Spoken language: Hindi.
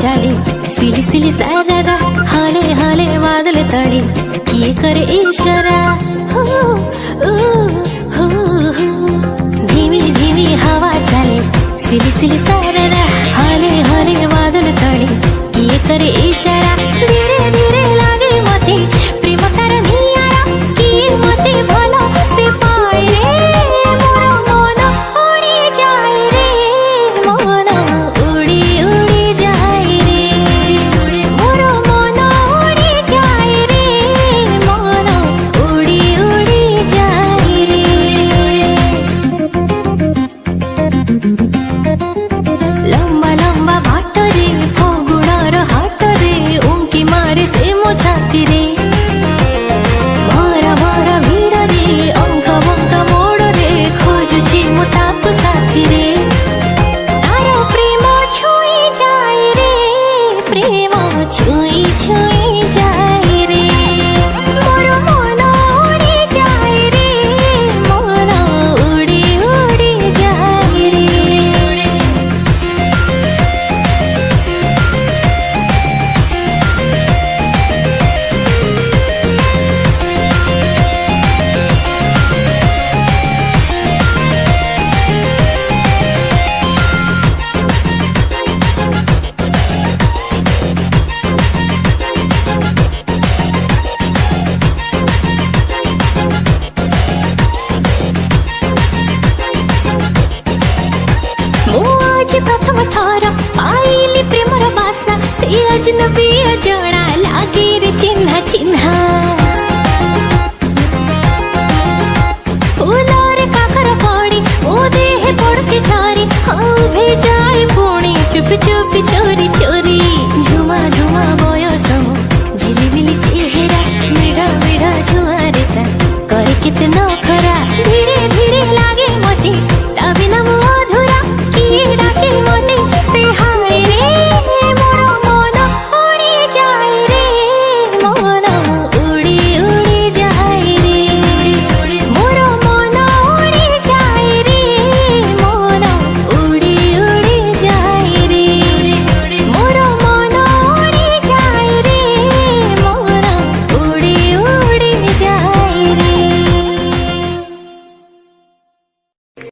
चाले सिली सिली सारा हाले हाले बादल तड़े किए करे इशारा हो धीमी धीमी हवा चाले सिली सिली सारा हाले हाले बादल तड़े किए करे इशारा धीरे धीरे लागे मते प्रेम तार नियारा किए मते भलो से पाए रे मोर मन उड़ी जाए रे मन उड़ी उड़ी जाए रे मोर मन उड़ी जाए रे मन उड़ी उड़ी जाए रे लंबा लंबा बाट रे फगुणार हाट रे उंकी मारे से मो छाती रे भरा भरा भीड़ रे अंक बंक मोड़ रे खोजुची मु ताकु साथी रे तार प्रेम छुई जाए रे प्रेम छुई छुई जाए रे मोर मन उड़ी जाए रे मन उड़ी उड़ी जाए रे आज प्रथम थर पाइली प्रेमर बासना से अजनबी जना लागे रे चिन्हा चिन्हा फूलर काकर पड़ी ओ देह पड़चे झारी हाँ भेजाए पुणी चुप चुप चोरी चोरी झुमा झुमा बयस झिलिमिली चेहरा मिठा मिठा छुआ रे करे कितना खरा धीरे